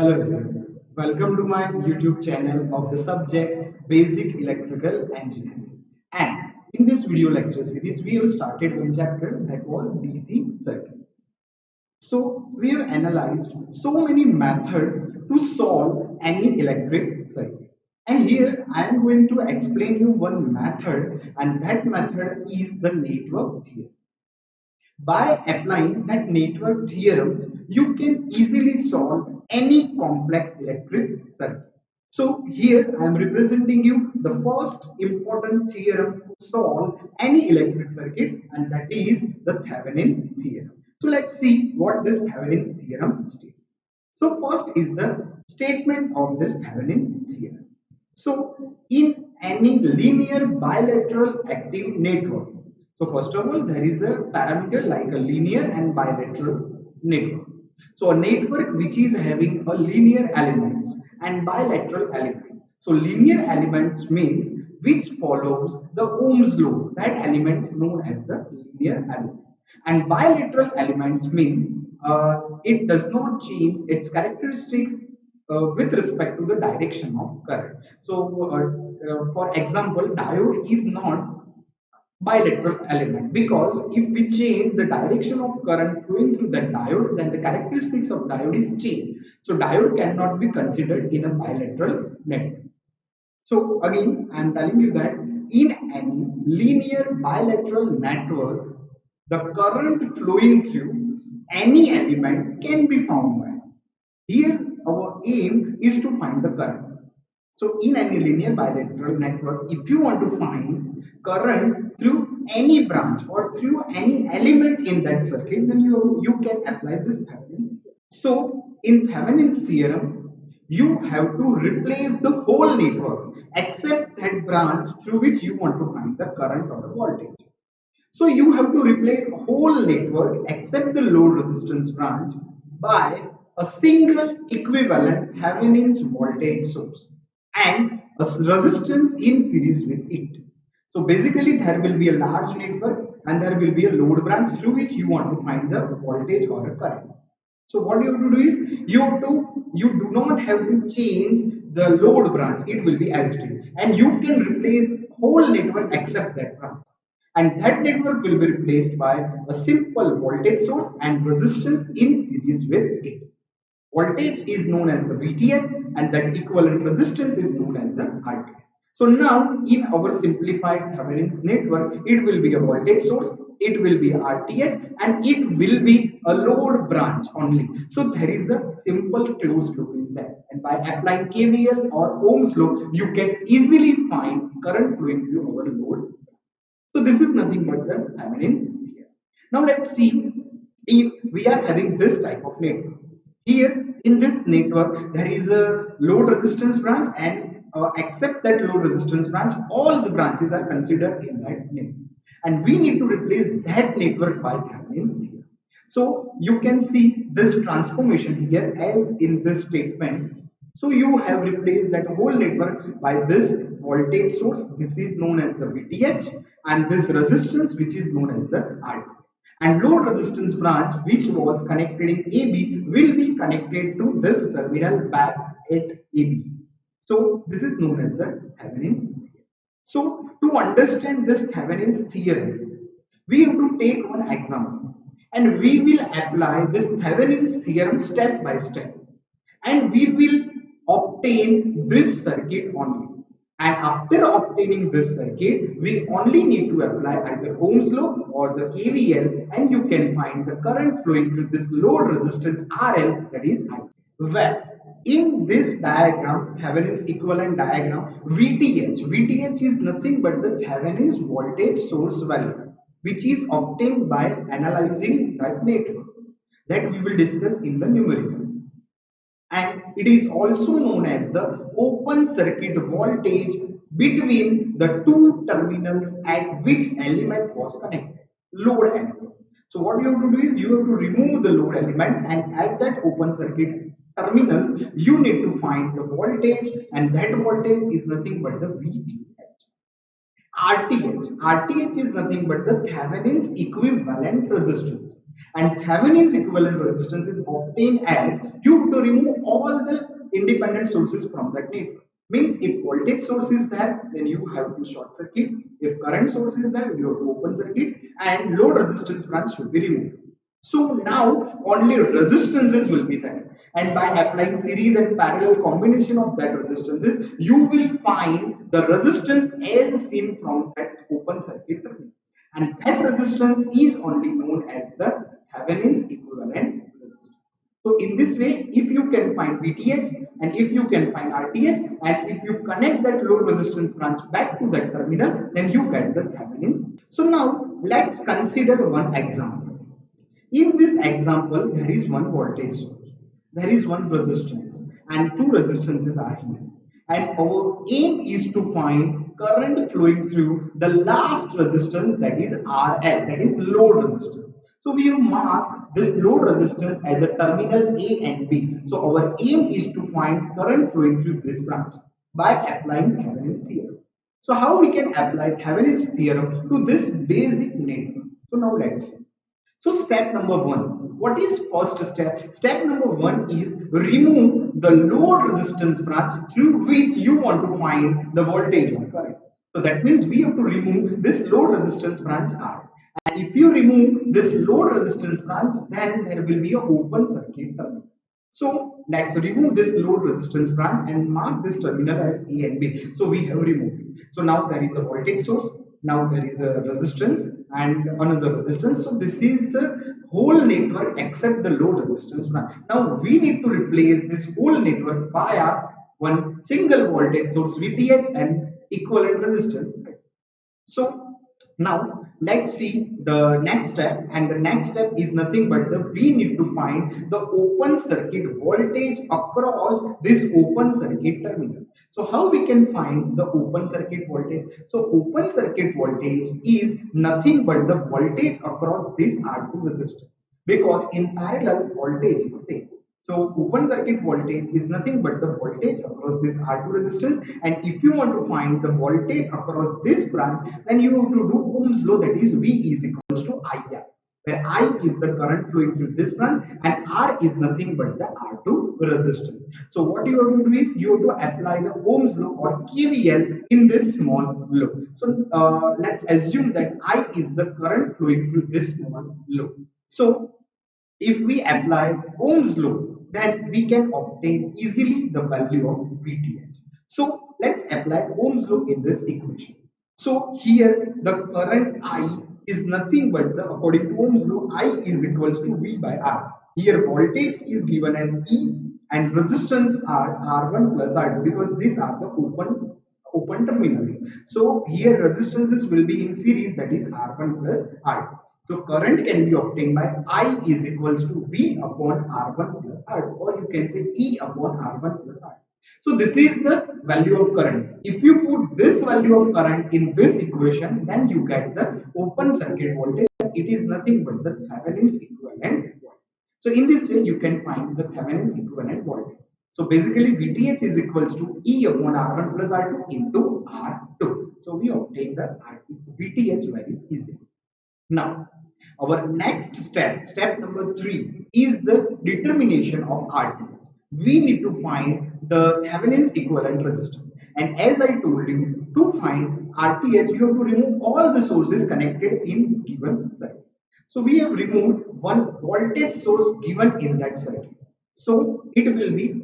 Hello everyone. Welcome to my YouTube channel of the subject Basic Electrical Engineering. And in this video lecture series, we have started one chapter that was DC circuits. So we have analyzed so many methods to solve any electric circuit. And here I am going to explain you one method, and that method is the network theorem. By applying that network theorems, you can easily solve any complex electric circuit. So here I am representing you the first important theorem to solve any electric circuit, and that is the Thevenin's theorem. So let's see what this Thevenin theorem states. So first is the statement of this Thevenin's theorem. So in any linear bilateral active network, so first of all, there is a parameter like a linear and bilateral network. So a network which is having a linear elements and bilateral element. So linear elements means which follows the Ohm's law. That elements known as the linear elements. And bilateral elements means it does not change its characteristics with respect to the direction of current. So, for example, diode is not bilateral element because if we change the direction of current flowing through that diode, then the characteristics of diode is changed. So diode cannot be considered in a bilateral network. So again, I am telling you that in any linear bilateral network, the current flowing through any element can be found by. Here, our aim is to find the current. So in any linear bilateral network, if you want to find current through any branch or through any element in that circuit, then you can apply this Thevenin's theorem. So in Thevenin's theorem, you have to replace the whole network except that branch through which you want to find the current or the voltage. So you have to replace whole network except the load resistance branch by a single equivalent Thevenin's voltage source and a resistance in series with it. So basically there will be a large network and there will be a load branch through which you want to find the voltage or a current. So what you have to do is you do not have to change the load branch, it will be as it is, and you can replace whole network except that branch, and that network will be replaced by a simple voltage source and resistance in series with it. Voltage is known as the VTH and that equivalent resistance is known as the RTH. So now in our simplified Thevenin's network, it will be a voltage source, it will be RTH, and it will be a load branch only. So there is a simple closed loop is there, and by applying KVL or Ohm's law, you can easily find current flowing through our load. So this is nothing but the Thevenin's theorem. Now let's see if we are having this type of network. Here in this network, there is a load resistance branch, and except that load resistance branch, all the branches are considered in that network. And we need to replace that network by Thevenin's theorem. So you can see this transformation here as in this statement. So you have replaced that whole network by this voltage source. This is known as the VTH, and this resistance which is known as the RTH. And load resistance branch which was connected in AB will be connected to this terminal back at AB. So this is known as the Thevenin's theorem. So to understand this Thevenin's theorem, we have to take one example and we will apply this Thevenin's theorem step by step, and we will obtain this circuit only. And after obtaining this circuit, we only need to apply either Ohm's law or the KVL, and you can find the current flowing through this load resistance RL, that is I. Well, in this diagram, Thevenin's equivalent diagram, VTH is nothing but the Thevenin's voltage source value, which is obtained by analyzing that network that we will discuss in the numerical. And it is also known as the open circuit voltage between the two terminals at which element was connected, load element. So what you have to do is you have to remove the load element, and at that open circuit terminals you need to find the voltage, and that voltage is nothing but the VTH. RTH is nothing but the Thevenin's equivalent resistance, And Thevenin's equivalent resistance is obtained as you have to remove all the independent sources from that network. Means if voltage source is there, then you have to short circuit. If current source is there, you have to open circuit, and load resistance branch should be removed. So now only resistances will be there, and by applying series and parallel combination of that resistances, you will find the resistance as seen from that open circuit terminal, and that resistance is only known as the Thevenin's equivalent resistance. So in this way, if you can find VTH and if you can find RTH and if you connect that load resistance branch back to that terminal, then you get the Thevenin's. So now let's consider one example. In this example, there is one voltage source, there is one resistance, and two resistances are here. And our aim is to find current flowing through the last resistance, that is RL, that is load resistance. So we have marked this load resistance as a terminal A and B. So our aim is to find current flowing through this branch by applying Thevenin's theorem. So how we can apply Thevenin's theorem to this basic network? So now let's see. So step number one, what is first step? Step number one is remove the load resistance branch through which you want to find the voltage or current. So that means we have to remove this load resistance branch R. And if you remove this load resistance branch, then there will be an open circuit terminal. So let's remove this load resistance branch and mark this terminal as A and B. So we have removed it. So now there is a voltage source. Now there is a resistance and another resistance. So this is the whole network except the load resistance branch. Now we need to replace this whole network via one single voltage source VTH and equivalent resistance. So now let's see the next step, and the next step is nothing but we need to find the open circuit voltage across this open circuit terminal. So how we can find the open circuit voltage? So open circuit voltage is nothing but the voltage across this R2 resistance, because in parallel voltage is same. So open circuit voltage is nothing but the voltage across this R2 resistance, and if you want to find the voltage across this branch, then you have to do Ohm's law, that is V is equals to IR, where I is the current flowing through this branch and R is nothing but the R2 resistance. So what you have to do is you have to apply the Ohm's law or KVL in this small loop. So let's assume that I is the current flowing through this small loop. So if we apply Ohm's law, then we can obtain easily the value of VTH. So let's apply Ohm's law in this equation. So here the current I is nothing but according to Ohm's law, I is equals to V by R. Here voltage is given as E and resistance are R1 plus R2, because these are the open terminals. So here resistances will be in series, that is R1 plus R2. So current can be obtained by I is equals to V upon R1 plus R2, or you can say E upon R1 plus R2. So this is the value of current. If you put this value of current in this equation, then you get the open circuit voltage. It is nothing but the Thevenin's equivalent voltage. So in this way, you can find the Thevenin's equivalent voltage. So basically, VTH is equals to E upon R1 plus R2 into R2. So we obtain the VTH very easily. Now, our next step, step number 3, is the determination of RTH. We need to find the Thevenin's equivalent resistance. And as I told you, to find RTH, you have to remove all the sources connected in given circuit. So we have removed one voltage source given in that circuit. So it will be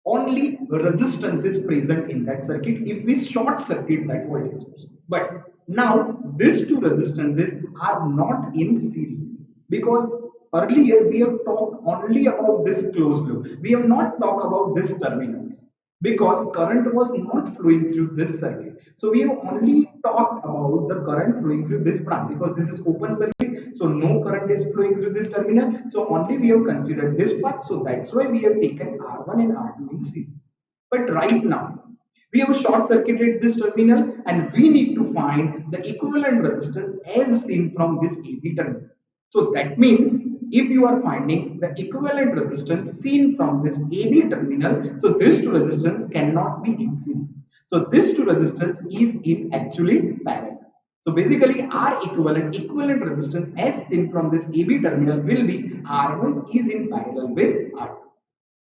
only resistance is present in that circuit if we short circuit that voltage source. But now these two resistances are not in series, because earlier we have talked only about this closed loop. We have not talked about this terminals, because current was not flowing through this circuit. So we have only talked about the current flowing through this branch, because this is open circuit, so no current is flowing through this terminal. So only we have considered this part. So that's why we have taken R1 and R2 in series. But right now we have short circuited this terminal, and we need to find the equivalent resistance as seen from this AB terminal. So that means if you are finding the equivalent resistance seen from this AB terminal, so this two resistance cannot be in series. So this two resistance is in actually parallel. So basically R equivalent resistance as seen from this AB terminal will be R1 is in parallel with R2.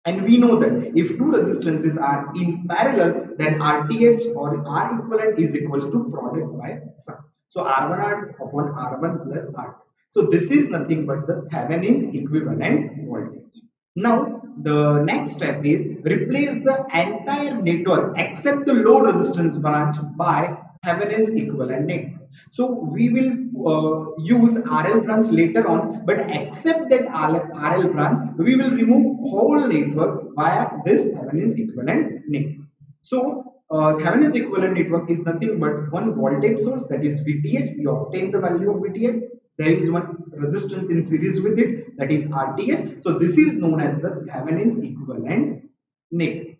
And we know that if two resistances are in parallel, then RTH or R equivalent is equals to product by sum. So R1 upon R1 plus R2. So this is nothing but the Thevenin's equivalent voltage. Now the next step is replace the entire network except the low resistance branch by Thevenin's equivalent network. So we will use RL branch later on, but except that RL branch, we will remove whole network via this Thevenin's equivalent network. So Thevenin's equivalent network is nothing but one voltage source, that is VTH. We obtain the value of VTH. There is one resistance in series with it, that is RTH. So this is known as the Thevenin's equivalent network.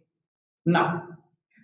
Now,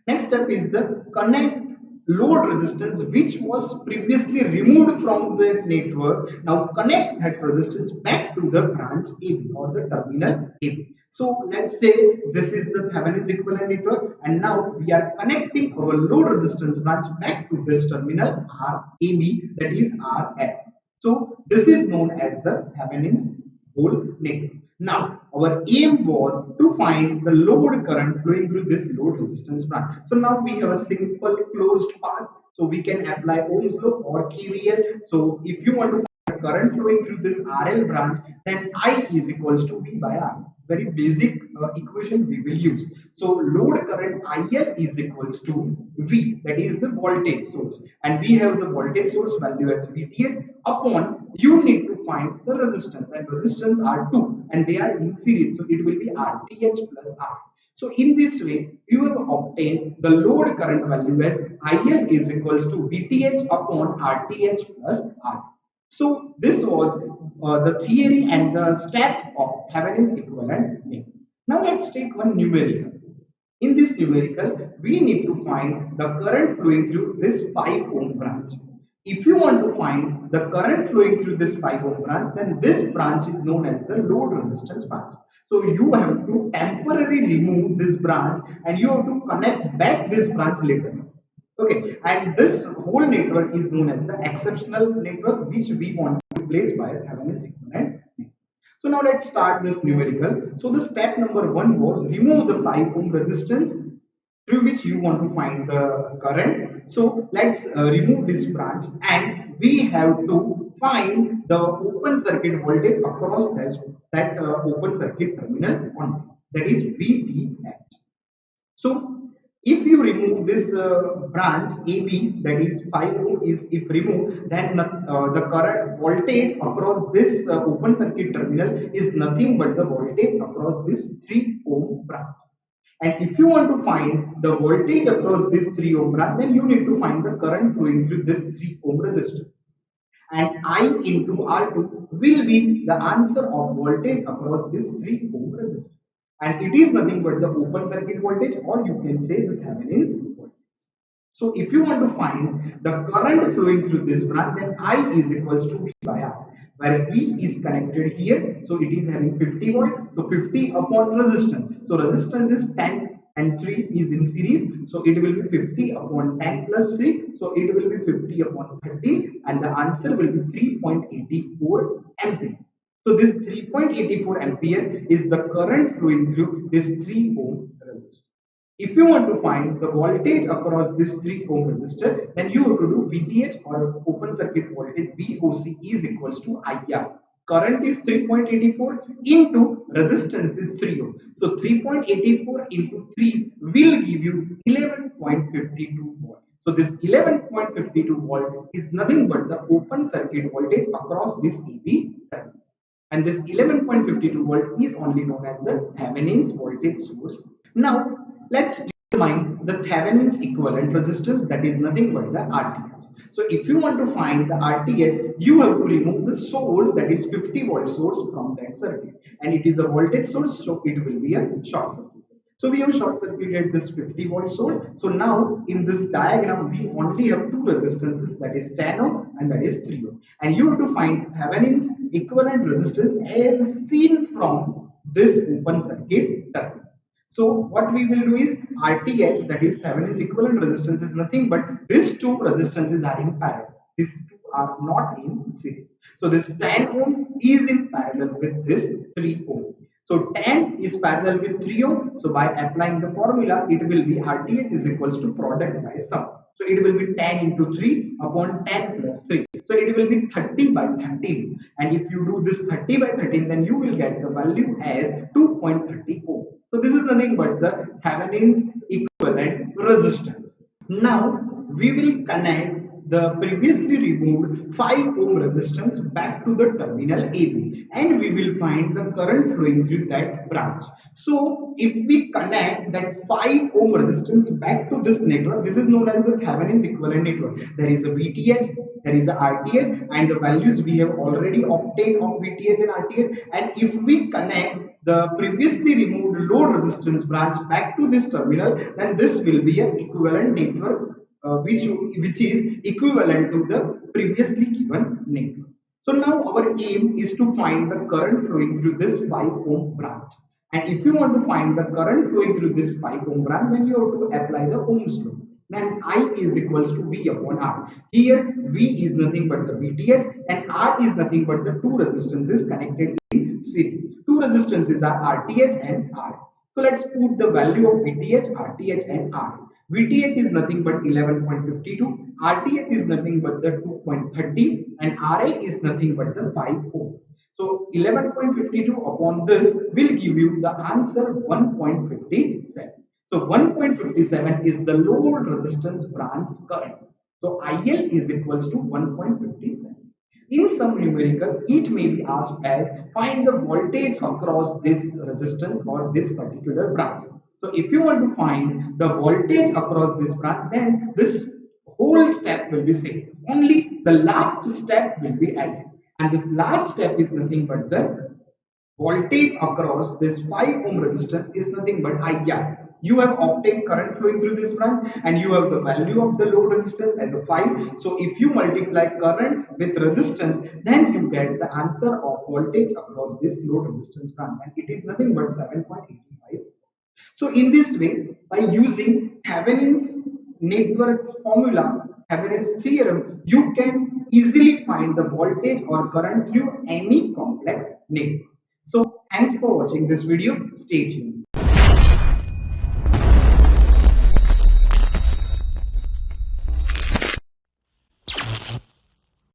next step is the connect load resistance which was previously removed from the network. Now connect that resistance back to the branch AB or the terminal AB. So let's say this is the Thevenin's equivalent network, and now we are connecting our load resistance branch back to this terminal RAB, that is RL. So this is known as the Thevenin's whole network. Now, our aim was to find the load current flowing through this load resistance branch. So now we have a simple closed path. So we can apply Ohm's law or KVL. So if you want to find the current flowing through this RL branch, then I is equals to V by R. Very basic equation we will use. So load current IL is equals to V, that is the voltage source, and we have the voltage source value as VTH upon, you need to find the resistance, and resistance are 2 and they are in series, so it will be RTH plus R. So in this way you have obtained the load current value as IL is equals to VTH upon RTH plus R. So this was the theory and the steps of Thevenin's equivalent network. Now let's take one numerical. In this numerical, we need to find the current flowing through this 5 ohm branch. If you want to find the current flowing through this 5 ohm branch, then this branch is known as the load resistance branch. So you have to temporarily remove this branch and you have to connect back this branch later. Okay, and this whole network is known as the exceptional network, which we want to replace by Thevenin's equivalent. So now let's start this numerical. So the step number 1 was remove the 5 ohm resistance through which you want to find the current. So let's remove this branch, and we have to find the open circuit voltage across that open circuit terminal on, that is VTH. So if you remove this branch AB, that is 5 ohm is if removed, then the current voltage across this open circuit terminal is nothing but the voltage across this 3 ohm branch. And if you want to find the voltage across this 3 ohm branch, then you need to find the current flowing through this 3 ohm resistor. And I into R2 will be the answer of voltage across this 3 ohm resistor. And it is nothing but the open circuit voltage, or you can say the Thevenin's voltage. So if you want to find the current flowing through this branch, then I is equals to V by R, where V is connected here, so it is having 50 volt, so 50 upon resistance. So resistance is 10 and 3 is in series, so it will be 50 upon 10 plus 3, so it will be 50 upon 30, and the answer will be 3.84 ampere. So this 3.84 ampere is the current flowing through this 3 ohm resistor. If you want to find the voltage across this 3 ohm resistor, then you have to do VTH or open circuit voltage VOC is equals to IR. Current is 3.84 into resistance is 3 ohm. So 3.84 into 3 will give you 11.52 volt. So this 11.52 volt is nothing but the open circuit voltage across this AB terminal. And this 11.52 volt is only known as the Thevenin's voltage source. Now let's determine the Thevenin's equivalent resistance, that is nothing but the RTH. So if you want to find the RTH, you have to remove the source, that is 50 volt source from that circuit, and it is a voltage source, so it will be a short circuit. So we have short circuited this 50 volt source. So now in this diagram we only have two resistances, that is 10 ohm and that is 3 ohm, and you have to find Thevenin's equivalent resistance as seen from this open circuit terminal. So what we will do is RTH, that is Thevenin's equivalent resistance, is nothing but these two resistances are in parallel. these two are not in series. So this 10 ohm is in parallel with this 3 ohm. So 10 is parallel with 3 ohm. So by applying the formula, it will be RTH is equals to product by sum. So it will be 10 into 3 upon 10 plus 3. So it will be 30 by 13. And if you do this 30 by 13, then you will get the value as 2.30 ohm. So this is nothing but the Thevenin's equivalent resistance. Now we will connect the previously removed 5 ohm resistance back to the terminal AB, and we will find the current flowing through that branch. So if we connect that 5 ohm resistance back to this network, this is known as the Thevenin's equivalent network. There is a VTH, there is a RTH, and the values we have already obtained of VTH and RTH. And if we connect the previously removed load resistance branch back to this terminal, then this will be an equivalent network which is equivalent to the previously given network. So now our aim is to find the current flowing through this 5 ohm branch. And if you want to find the current flowing through this 5 ohm branch, then you have to apply the Ohm's law. Then I is equals to V upon R. Here V is nothing but the VTH and R is nothing but the two resistances connected in series. Two resistances are RTH and R. So let's put the value of VTH, RTH and R. VTH is nothing but 11.52, RTH is nothing but the 2.30 and RA is nothing but the 5 ohm. So 11.52 upon this will give you the answer 1.57. So 1.57 is the load resistance branch current. So IL is equals to 1.57. In some numerical, it may be asked as find the voltage across this resistance or this particular branch. So if you want to find the voltage across this branch, then this whole step will be same. Only the last step will be added. And this last step is nothing but the voltage across this 5 ohm resistance is nothing but IR. You have obtained current flowing through this branch and you have the value of the load resistance as a 5. So if you multiply current with resistance, then you get the answer of voltage across this load resistance branch, and it is nothing but 7.85. So in this way, by using Thevenin's network's formula, Thevenin's theorem, you can easily find the voltage or current through any complex network. So thanks for watching this video. Stay tuned.